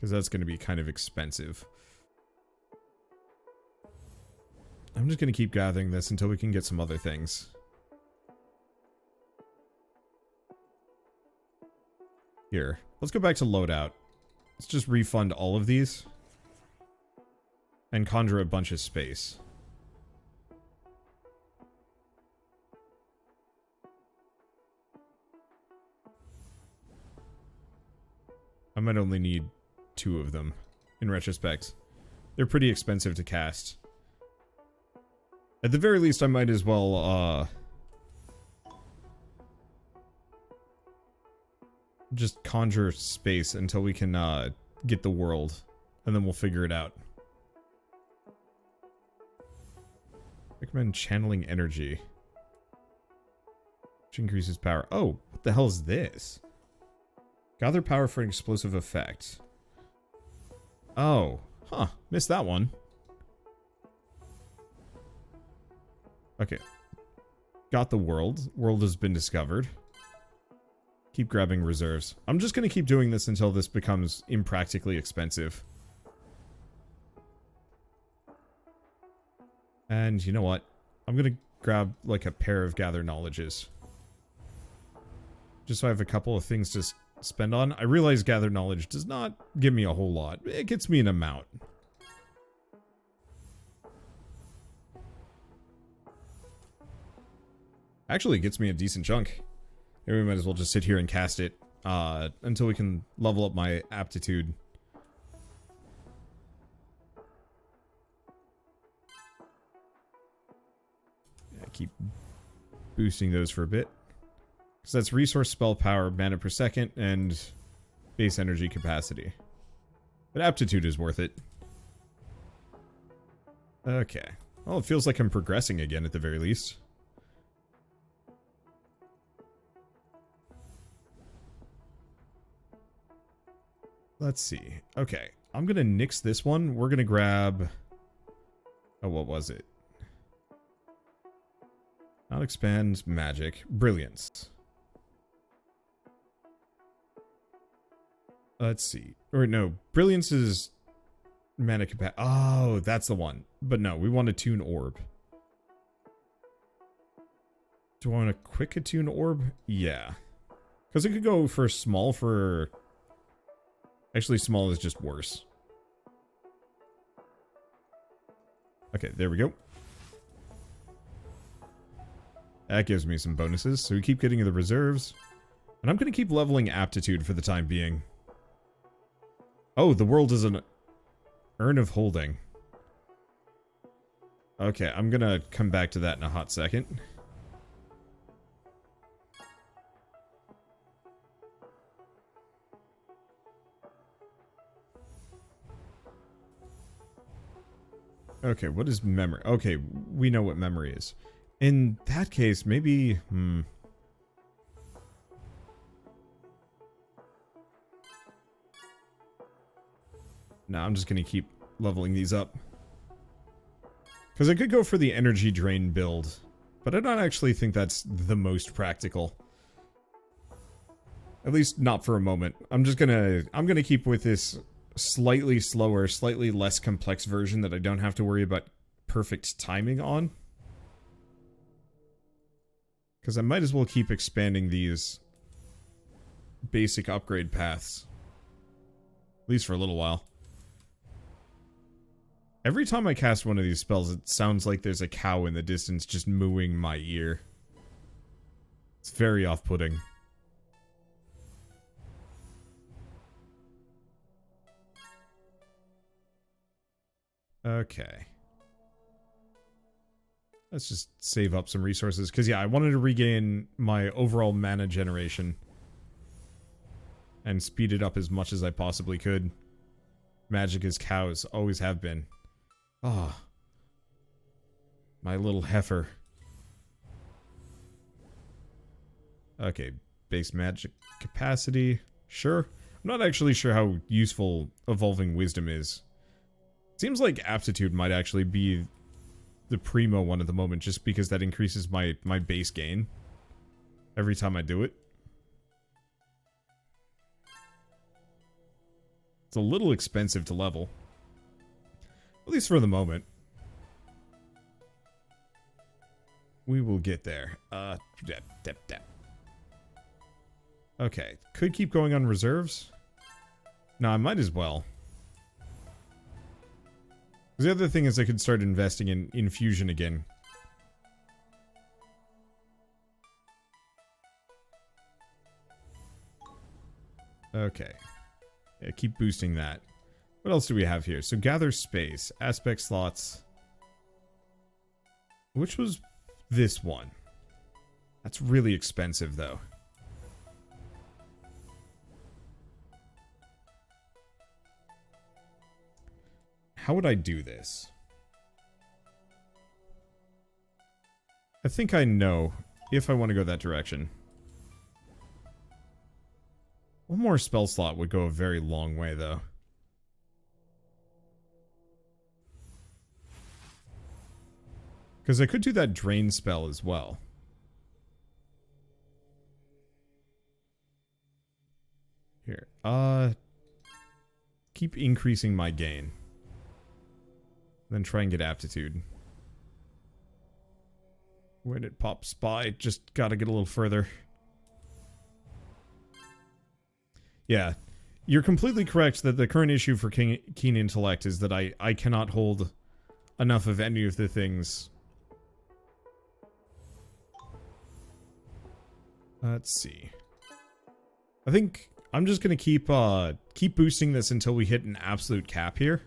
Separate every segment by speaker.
Speaker 1: Because that's going to be kind of expensive. I'm just going to keep gathering this until we can get some other things. Here, let's go back to loadout. Let's just refund all of these. And conjure a bunch of space. I might only need 2 of them, in retrospect. They're pretty expensive to cast. At the very least, I might as well, just conjure space until we can, get the world. And then we'll figure it out. Recommend channeling energy. Which increases power. Oh, what the hell is this? Gather power for an explosive effect. Oh. Huh. Missed that one. Okay. Got the world. World has been discovered. Keep grabbing reserves. I'm just going to keep doing this until this becomes impractically expensive. And you know what? I'm going to grab like a pair of gather knowledges. Just so I have a couple of things to spend on. I realize gather knowledge does not give me a whole lot. It gets me an amount. Actually, it gets me a decent chunk. Maybe we might as well just sit here and cast it until we can level up my aptitude. Yeah, keep boosting those for a bit. Because that's resource, spell power, mana per second, and base energy capacity. But aptitude is worth it. Okay. Well, it feels like I'm progressing again at the very least. Let's see. Okay. I'm gonna nix this one. We're gonna grab... Oh, what was it? Not expand magic. Brilliance. Let's see. Or no, Brilliance is mana capacity. Oh, that's the one. But no, we want to tune Orb. Do I want to quick attune Orb? Yeah. Because it could go for small for... Actually, small is just worse. Okay, there we go. That gives me some bonuses. So we keep getting the reserves. And I'm going to keep leveling aptitude for the time being. Oh, the world is an urn of holding. Okay, I'm gonna come back to that in a hot second. Okay, what is memory? Okay, we know what memory is. In that case, maybe... No, I'm just gonna keep leveling these up. Because I could go for the energy drain build, but I don't actually think that's the most practical. At least not for a moment. I'm gonna keep with this slightly slower, slightly less complex version that I don't have to worry about perfect timing on. Because I might as well keep expanding these basic upgrade paths. At least for a little while. Every time I cast one of these spells, it sounds like there's a cow in the distance just mooing my ear. It's very off-putting. Okay. Let's just save up some resources. Because, yeah, I wanted to regain my overall mana generation. And speed it up as much as I possibly could. Magic is cows. Always have been. Ah. Oh, my little heifer. Okay, base magic capacity. Sure. I'm not actually sure how useful evolving wisdom is. Seems like aptitude might actually be the primo one at the moment, just because that increases my base gain every time I do it. It's a little expensive to level. At least for the moment. We will get there. Okay, could keep going on reserves. No, I might as well. The other thing is I could start investing in infusion again. Okay. Yeah, keep boosting that. What else do we have here? So gather space, aspect slots. Which was this one? That's really expensive though. How would I do this? I think I know if I want to go that direction. One more spell slot would go a very long way, though. Because I could do that drain spell as well. Here. Keep increasing my gain. Then try and get aptitude. Where did it pop spy? Just gotta get a little further. Yeah. You're completely correct that the current issue for Keen Intellect is that I cannot hold enough of any of the things. Let's see. I think I'm just gonna keep boosting this until we hit an absolute cap here.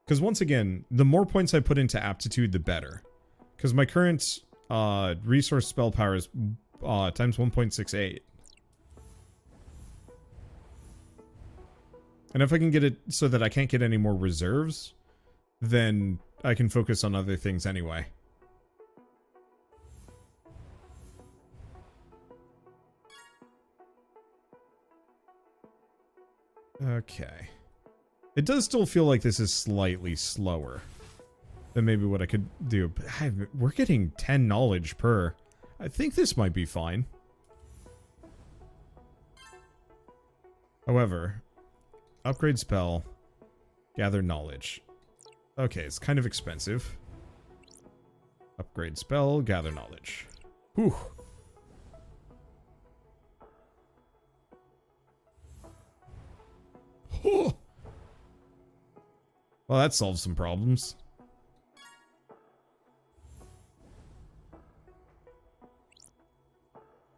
Speaker 1: Because once again, the more points I put into aptitude, the better. Because my current resource spell power is times 1.68. And if I can get it so that I can't get any more reserves, then I can focus on other things anyway. Okay. It does still feel like this is slightly slower than maybe what I could do. But we're getting 10 knowledge per. I think this might be fine. However, upgrade spell, gather knowledge. Okay, it's kind of expensive. Upgrade spell, gather knowledge. Whew. Oh. Well, that solves some problems.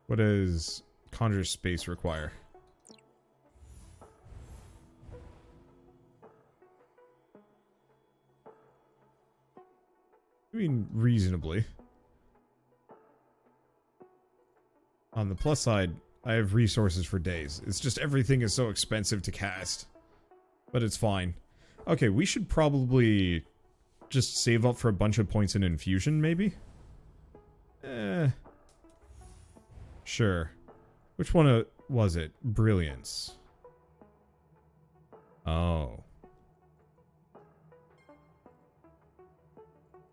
Speaker 1: What does Conjure space require? I mean, reasonably. On the plus side, I have resources for days. It's just everything is so expensive to cast. But it's fine. Okay, we should probably just save up for a bunch of points in infusion, maybe? Sure. Which one was it? Brilliance. Oh.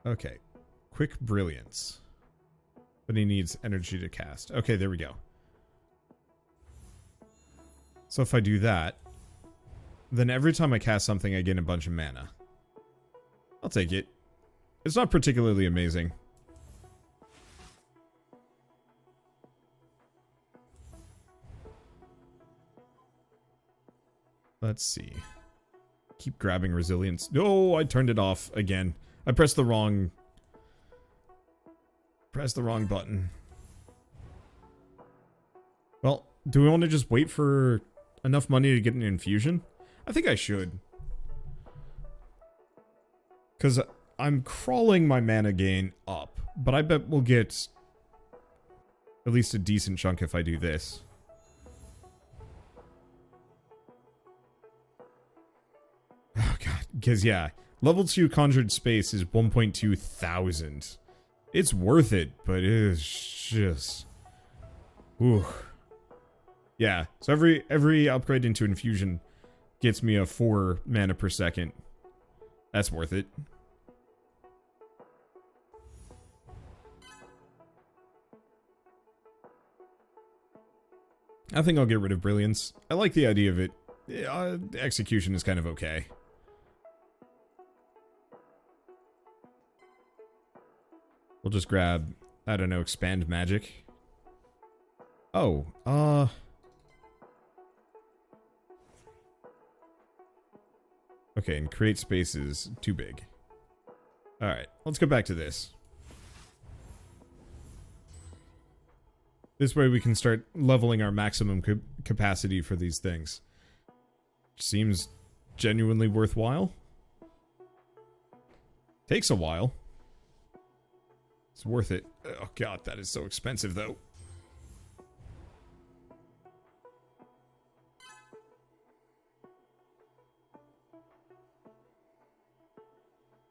Speaker 1: Okay. Quick brilliance. But he needs energy to cast. Okay, there we go. So if I do that, then every time I cast something, I gain a bunch of mana. I'll take it. It's not particularly amazing. Let's see. Keep grabbing resilience. No, I turned it off again. I pressed the wrong button. Well, do we want to just wait for enough money to get an infusion? I think I should. Because I'm crawling my mana gain up. But I bet we'll get at least a decent chunk if I do this. Oh god. Because yeah, level 2 conjured space is 1.2 thousand. It's worth it, but it is just... Ooh. Yeah, so every upgrade into infusion gets me a 4 mana per second. That's worth it. I think I'll get rid of Brilliance. I like the idea of it. Execution is kind of okay. We'll just grab, I don't know, Expand Magic. Oh, okay, and Create Space is too big. Alright, let's go back to this. This way we can start leveling our maximum capacity for these things. Seems genuinely worthwhile. Takes a while. It's worth it. Oh god, that is so expensive though.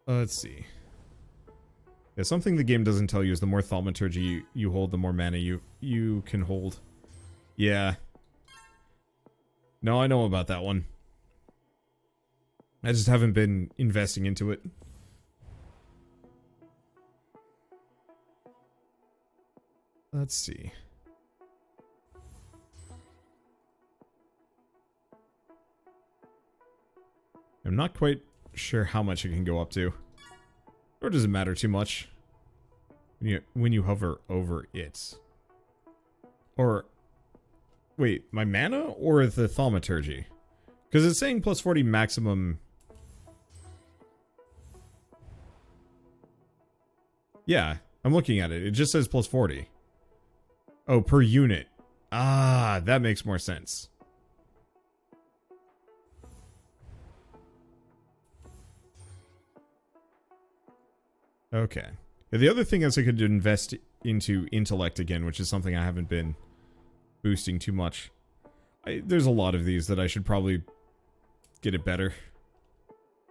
Speaker 1: Let's see. Yeah, something the game doesn't tell you is the more thaumaturgy you hold, the more mana you can hold. Yeah. No, I know about that one. I just haven't been investing into it. Let's see. I'm not quite sure how much it can go up to. Or does it matter too much? When you hover over it. Or... wait, my mana or the thaumaturgy? Because it's saying plus 40 maximum... yeah, I'm looking at it. It just says plus 40. Oh, per unit. Ah, that makes more sense. Okay. Yeah, the other thing is I could invest into intellect again, which is something I haven't been boosting too much. There's a lot of these that I should probably get it better.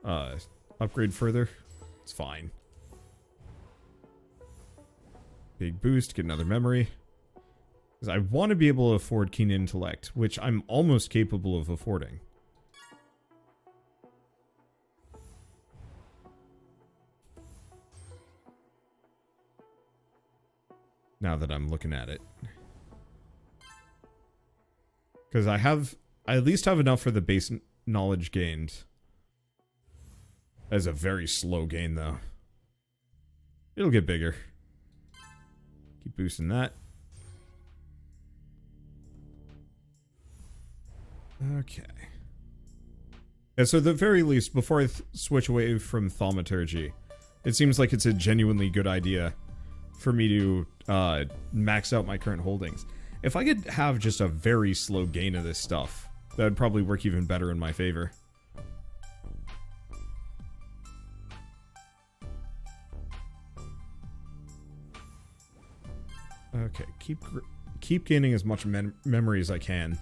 Speaker 1: Upgrade further. It's fine. Big boost, get another memory. Because I want to be able to afford keen intellect, which I'm almost capable of affording. Now that I'm looking at it. Because I at least have enough for the base knowledge gained. That is a very slow gain, though. It'll get bigger. Keep boosting that. Okay. Yeah, so at the very least, before I switch away from thaumaturgy, it seems like it's a genuinely good idea for me to max out my current holdings. If I could have just a very slow gain of this stuff, that would probably work even better in my favor. Okay, keep gaining as much memory as I can.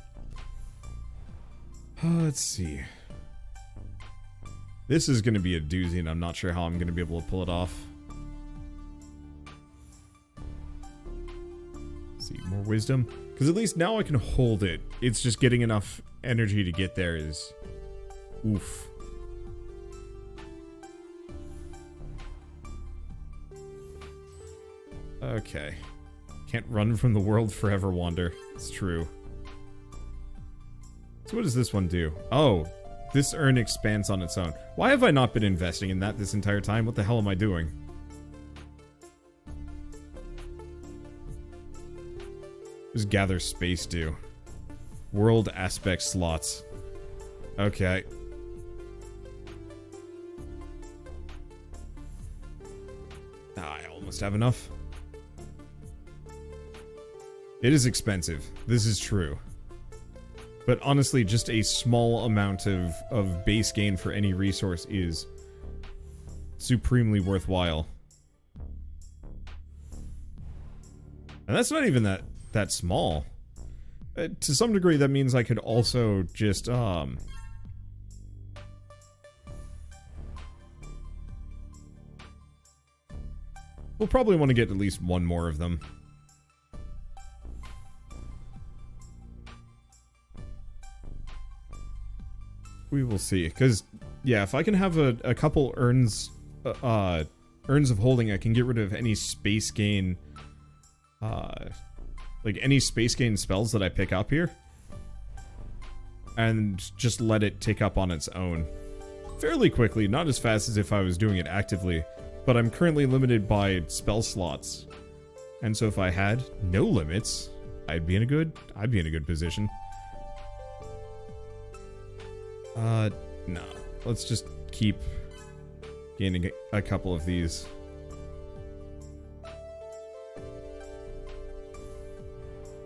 Speaker 1: Let's see. This is going to be a doozy, and I'm not sure how I'm going to be able to pull it off. Let's see, more wisdom. Because at least now I can hold it. It's just getting enough energy to get there is... oof. Okay. Can't run from the world forever, Wander. It's true. So what does this one do? Oh, this urn expands on its own. Why have I not been investing in that this entire time? What the hell am I doing? What does gather space do? World aspect slots. Okay. I almost have enough. It is expensive. This is true. But honestly, just a small amount of base gain for any resource is supremely worthwhile. And that's not even that small. To some degree, that means I could also just, we'll probably want to get at least one more of them. We will see, because, yeah, if I can have a couple urns of holding, I can get rid of any space gain, like any space gain spells that I pick up here, and just let it take up on its own fairly quickly, not as fast as if I was doing it actively, but I'm currently limited by spell slots. And so if I had no limits, I'd be in a good position. No. Let's just keep gaining a couple of these.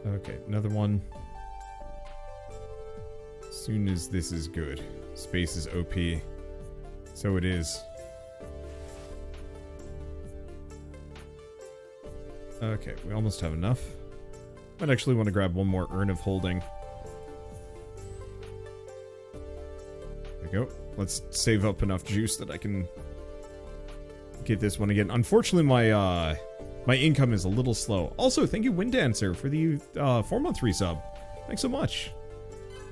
Speaker 1: Okay, another one. As soon as this is good. Space is OP. So it is. Okay, we almost have enough. Might actually want to grab one more Urn of Holding. There we go. Let's save up enough juice that I can get this one again. Unfortunately, my income is a little slow. Also, thank you, Wind Dancer, for the 4-month resub. Thanks so much.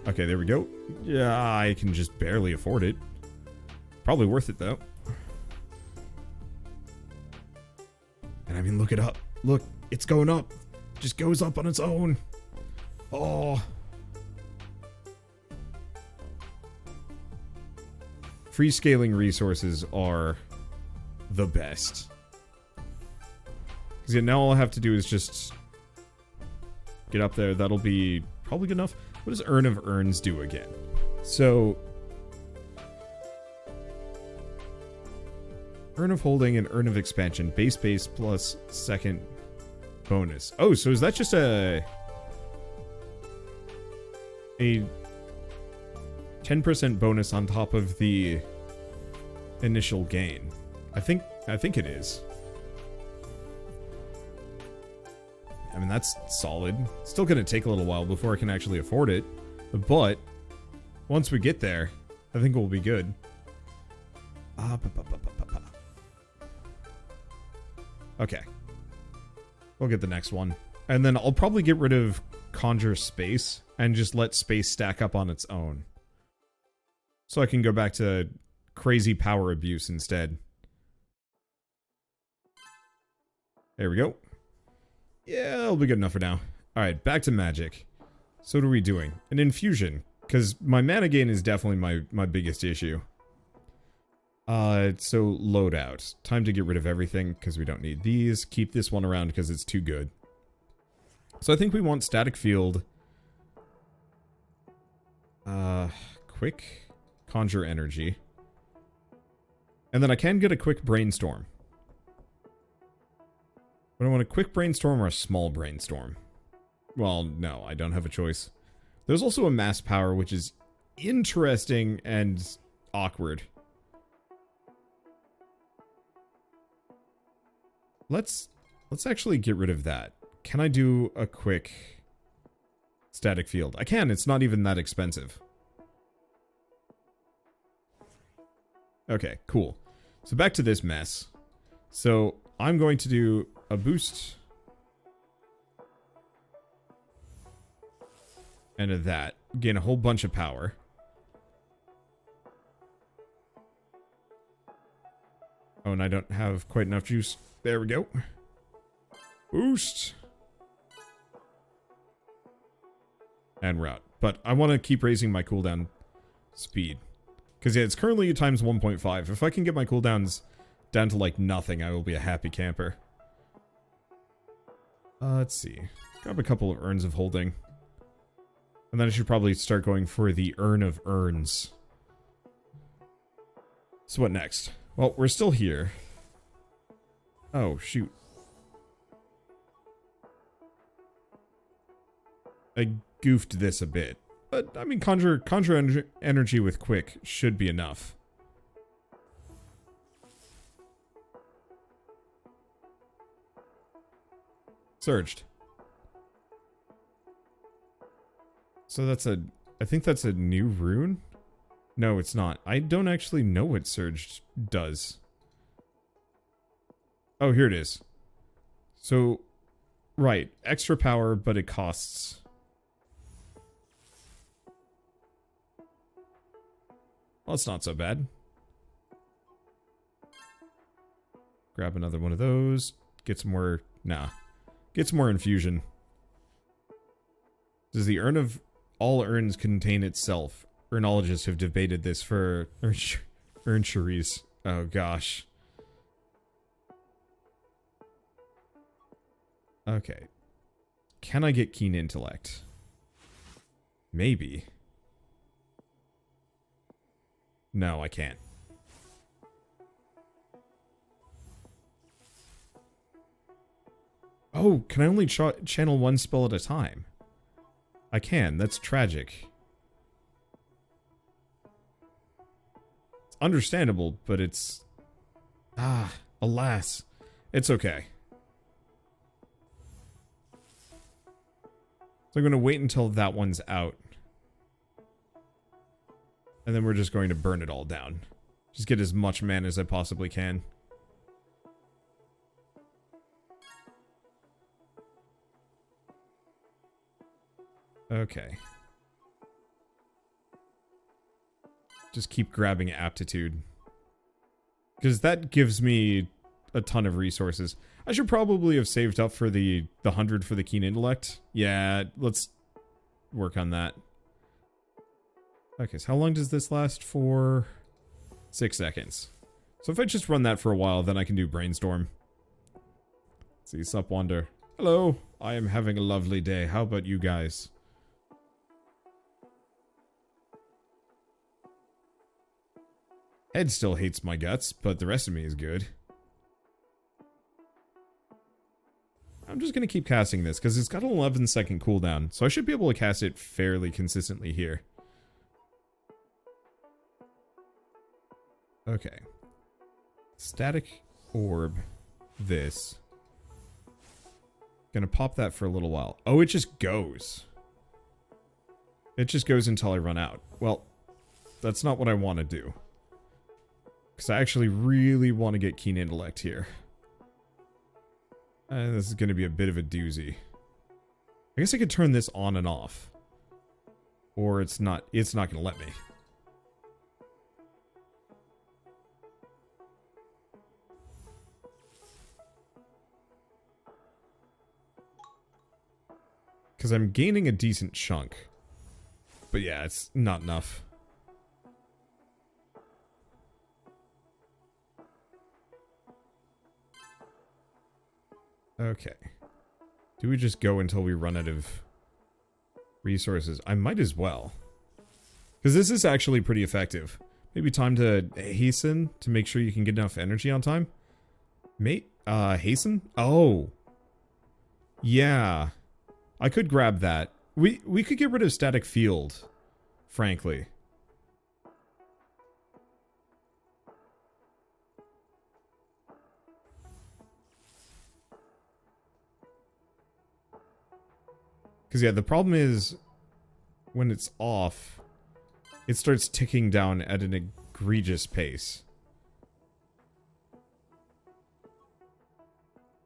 Speaker 1: Okay, there we go. Yeah, I can just barely afford it. Probably worth it, though. And I mean, look it up. Look, it's going up. It just goes up on its own. Oh. Free scaling resources are the best. Because yeah, now all I have to do is just get up there. That'll be probably good enough. What does Urn of Urns do again? So, Urn of Holding and Urn of Expansion. Base plus second bonus. Oh, so is that just a 10% bonus on top of the initial gain? I think it is. I mean, that's solid. Still gonna take a little while before I can actually afford it. But once we get there, I think we'll be good. Okay. We'll get the next one. And then I'll probably get rid of Conjure Space and just let Space stack up on its own. So I can go back to crazy power abuse instead. There we go. Yeah, that'll be good enough for now. Alright, back to magic. So what are we doing? An infusion. Because my mana gain is definitely my biggest issue. So loadout. Time to get rid of everything because we don't need these. Keep this one around because it's too good. So I think we want static field. Quick conjure energy. And then I can get a quick brainstorm. But I want a quick brainstorm or a small brainstorm. Well, no, I don't have a choice. There's also a mass power, which is interesting and awkward. Let's actually get rid of that. Can I do a quick static field? I can, it's not even that expensive. Okay, cool. So back to this mess. So I'm going to do a boost. And of that. Gain a whole bunch of power. Oh, and I don't have quite enough juice. There we go. Boost. And we're out. But I want to keep raising my cooldown speed. Because yeah, it's currently times 1.5. If I can get my cooldowns down to like nothing, I will be a happy camper. Let's see. Grab a couple of Urns of Holding. And then I should probably start going for the Urn of Urns. So what next? Well, we're still here. Oh, shoot. I goofed this a bit. But, I mean, conjure energy with quick should be enough. Surged. So that's a... I think that's a new rune? No, it's not. I don't actually know what Surged does. Oh, here it is. So, right. Extra power, but it costs... Well, it's not so bad. Grab another one of those. Get some more... Nah. Get some more infusion. Does the urn of all urns contain itself? Urnologists have debated this for urn cherise. Oh gosh. Okay. Can I get keen intellect? Maybe. No, I can't. Oh, can I only channel one spell at a time? I can. That's tragic. It's understandable, but it's... Ah, alas. It's okay. So I'm going to wait until that one's out. And then we're just going to burn it all down. Just get as much mana as I possibly can. Okay. Just keep grabbing aptitude. Because that gives me a ton of resources. I should probably have saved up for the 100 for the keen intellect. Yeah, let's work on that. Okay, so how long does this last for? 6 seconds. So if I just run that for a while, then I can do brainstorm. Let's see, sup Wander. Hello, I am having a lovely day. How about you guys? Head still hates my guts, but the rest of me is good. I'm just going to keep casting this, because it's got an 11-second cooldown, so I should be able to cast it fairly consistently here. Okay. Static orb. This. Gonna pop that for a little while. Oh, it just goes. It just goes until I run out. Well, that's not what I want to do. Because I actually really want to get keen intellect here. This is going to be a bit of a doozy. I guess I could turn this on and off. Or it's not going to let me. Because I'm gaining a decent chunk. But yeah, it's not enough. Okay. Do we just go until we run out of resources? I might as well. Because this is actually pretty effective. Maybe time to hasten to make sure you can get enough energy on time? Hasten? Oh. Yeah. I could grab that. We could get rid of static field, frankly. Because, yeah, the problem is, when it's off, it starts ticking down at an egregious pace.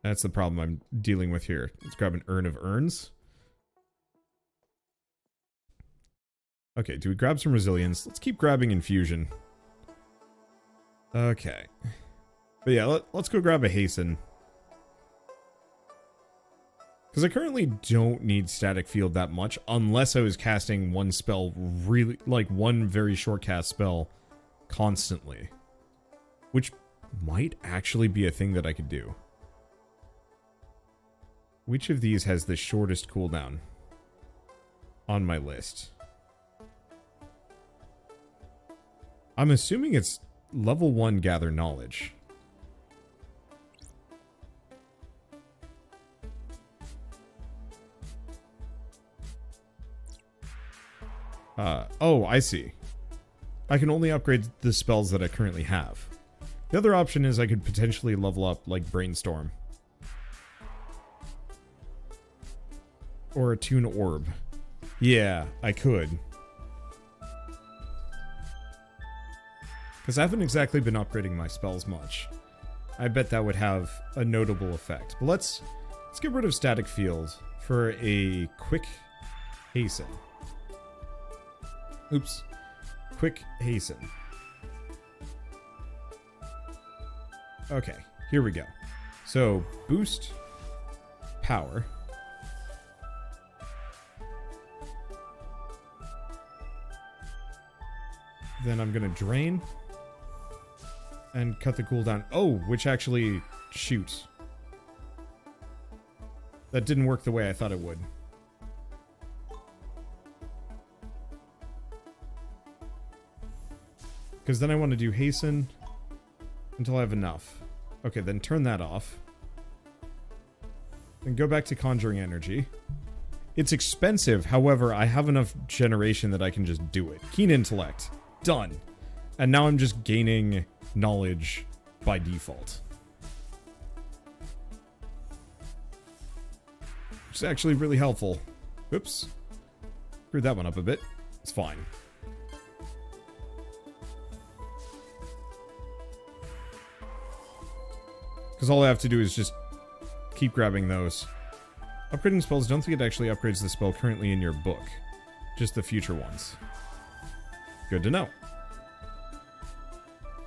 Speaker 1: That's the problem I'm dealing with here. Let's grab an urn of urns. Okay, do we grab some resilience? Let's keep grabbing infusion. Okay. But yeah, let's go grab a hasten. Because I currently don't need static field that much, unless I was casting one spell really, like one very short cast spell constantly. Which might actually be a thing that I could do. Which of these has the shortest cooldown on my list? I'm assuming it's level 1 gather knowledge. Oh, I see. I can only upgrade the spells that I currently have. The other option is I could potentially level up, like, Brainstorm. Or Attune Orb. Yeah, I could. Because I haven't exactly been upgrading my spells much. I bet that would have a notable effect. But let's get rid of Static Field for a quick hasten. Oops. Quick hasten. Okay, here we go. So, boost power. Then I'm gonna drain. And cut the cooldown. Oh, which actually shoots. That didn't work the way I thought it would. Because then I want to do hasten until I have enough. Okay, then turn that off. Then go back to conjuring energy. It's expensive, however, I have enough generation that I can just do it. Keen intellect. Done. And now I'm just gaining knowledge by default. Which is actually really helpful. Oops. Screwed that one up a bit. It's fine. Because all I have to do is just keep grabbing those. Upgrading spells, don't think it actually upgrades the spell currently in your book. Just the future ones. Good to know.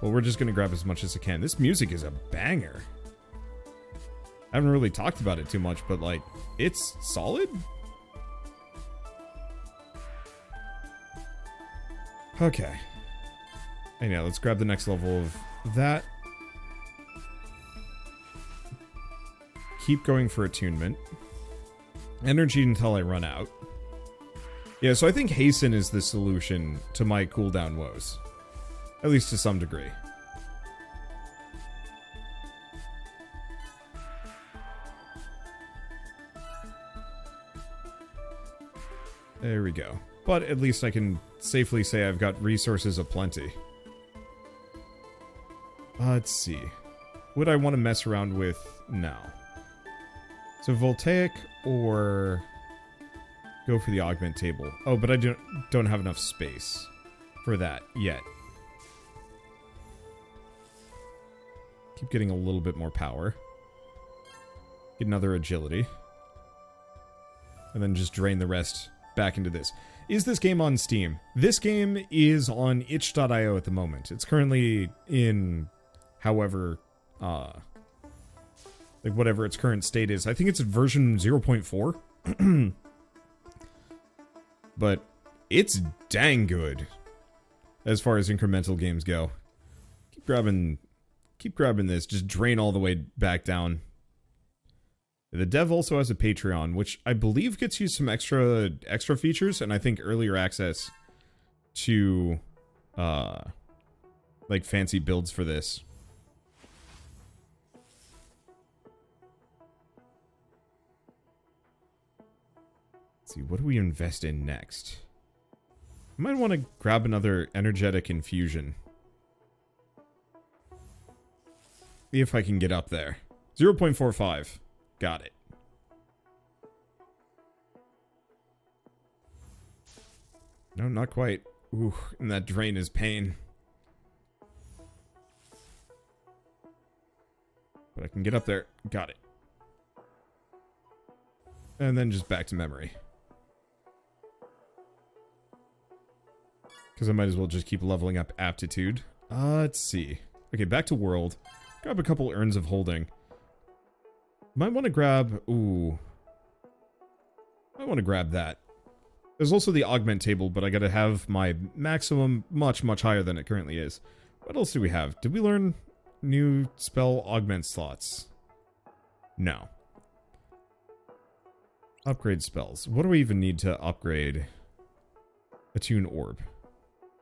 Speaker 1: Well, we're just going to grab as much as I can. This music is a banger. I haven't really talked about it too much, but, like, it's solid? Okay. And yeah, let's grab the next level of that. Keep going for attunement. Energy until I run out. Yeah, so I think hasten is the solution to my cooldown woes. At least to some degree. There we go. But at least I can safely say I've got resources aplenty. Let's see. Would I want to mess around with now? So voltaic or go for the augment table. Oh, but I don't have enough space for that yet. Keep getting a little bit more power. Get another agility. And then just drain the rest back into this. Is this game on Steam? This game is on itch.io at the moment. It's currently in, however, like whatever its current state is. I think it's at version 0.4. But it's dang good as far as incremental games go. Keep grabbing this. Just drain all the way back down. The dev also has a Patreon, which I believe gets you some extra features, and I think earlier access to like fancy builds for this. Let's see, what do we invest in next? I might want to grab another energetic infusion. See if I can get up there. 0.45. Got it. No, not quite. Ooh, and that drain is pain. But I can get up there. Got it. And then just back to memory. Because I might as well just keep leveling up aptitude. Let's see. Okay, back to world. Grab a couple urns of holding. Might want to grab... Ooh. Might want to grab that. There's also the augment table, but I gotta have my maximum much, much higher than it currently is. What else do we have? Did we learn new spell augment slots? No. Upgrade spells. What do we even need to upgrade? Attune Orb.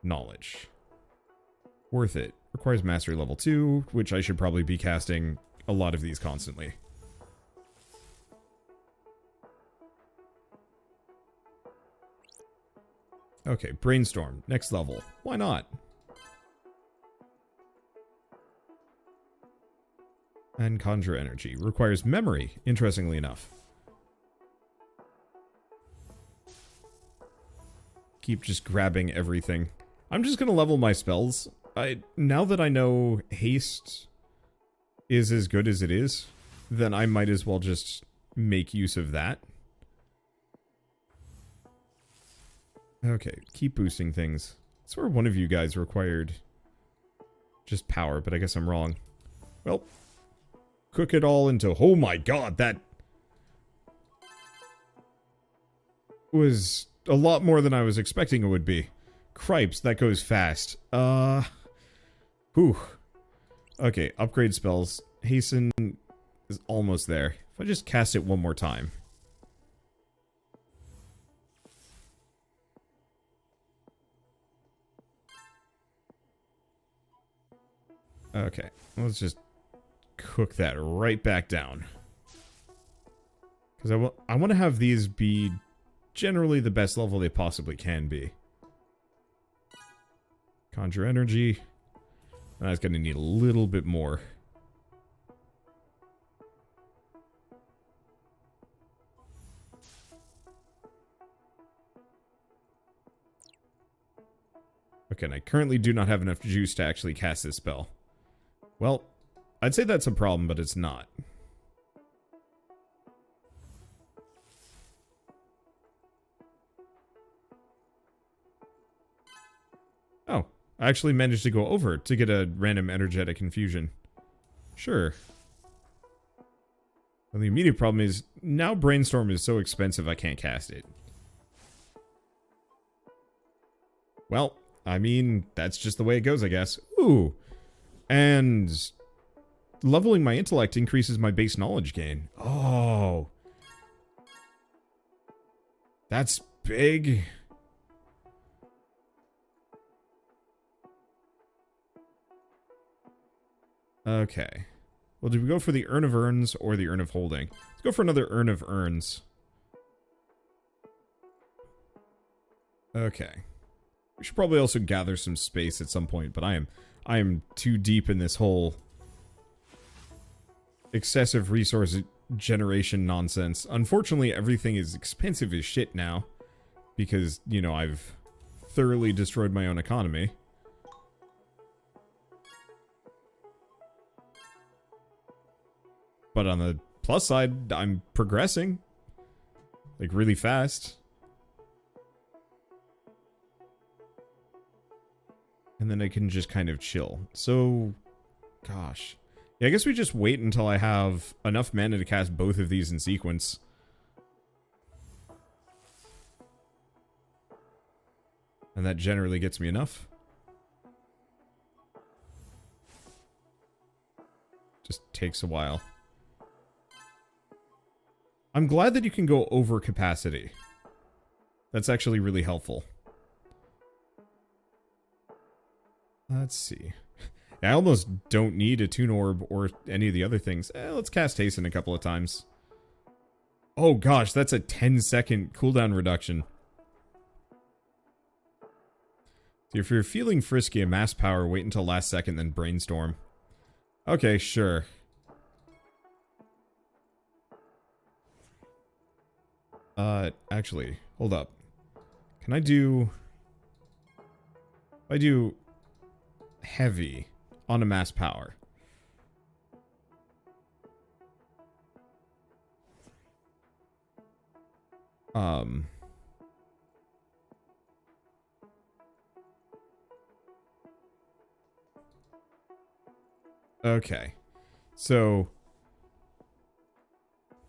Speaker 1: Knowledge. Worth it. Requires Mastery level 2, which I should probably be casting a lot of these constantly. Okay, Brainstorm. Next level. Why not? And Conjure Energy. Requires memory, interestingly enough. Keep just grabbing everything. I'm just gonna level my spells. Now that I know haste is as good as it is, then I might as well just make use of that. Okay, keep boosting things. I swear one of you guys required just power, but I guess I'm wrong. Well, cook it all into... Oh my god, that was a lot more than I was expecting it would be. Cripes, that goes fast. Whew. Okay, upgrade spells. Hasten is almost there. If I just cast it one more time. Okay, let's just cook that right back down. Because I want to have these be generally the best level they possibly can be. Conjure energy. And that's going to need a little bit more. Okay, and I currently do not have enough juice to actually cast this spell. Well, I'd say that's a problem, but it's not. Oh, I actually managed to go over to get a random energetic infusion. Sure. Well, the immediate problem is, now Brainstorm is so expensive I can't cast it. Well, I mean, that's just the way it goes, I guess. Ooh. And leveling my intellect increases my base knowledge gain. Oh. That's big. Okay. Well, do we go for the Urn of Urns or the Urn of Holding? Let's go for another Urn of Urns. Okay. We should probably also gather some space at some point, but I am too deep in this whole excessive resource generation nonsense. Unfortunately, everything is expensive as shit now because, you know, I've thoroughly destroyed my own economy. But on the plus side, I'm progressing. Like, really fast. And then I can just kind of chill. So, gosh. Yeah, I guess we just wait until I have enough mana to cast both of these in sequence. And that generally gets me enough. Just takes a while. I'm glad that you can go over capacity. That's actually really helpful. Let's see. I almost don't need a Toon Orb or any of the other things. Let's cast Hasten a couple of times. Oh gosh, that's a 10-second cooldown reduction. So if you're feeling frisky and mass power, wait until last second, then Brainstorm. Okay, sure. Actually, hold up. Can I do... If I do... heavy on a mass power. Okay. So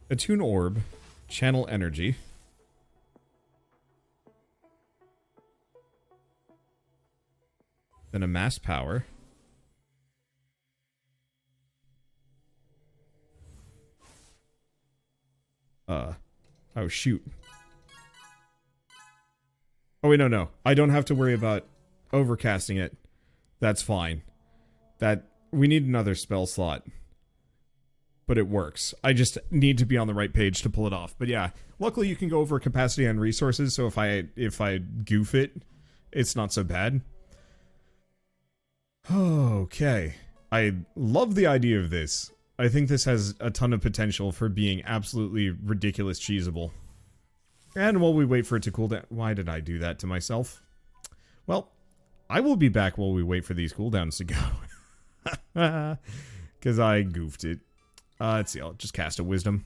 Speaker 1: Attune Orb, channel energy. Then a mass power. Oh shoot. Oh wait, no. I don't have to worry about overcasting it. That's fine. We need another spell slot. But it works. I just need to be on the right page to pull it off. But yeah, luckily you can go over capacity and resources, so if I goof it, it's not so bad. Okay. I love the idea of this. I think this has a ton of potential for being absolutely ridiculous cheesable. And while we wait for it to cool down... Why did I do that to myself? Well, I will be back while we wait for these cooldowns to go. Because I goofed it. Let's see, I'll just cast a Wisdom.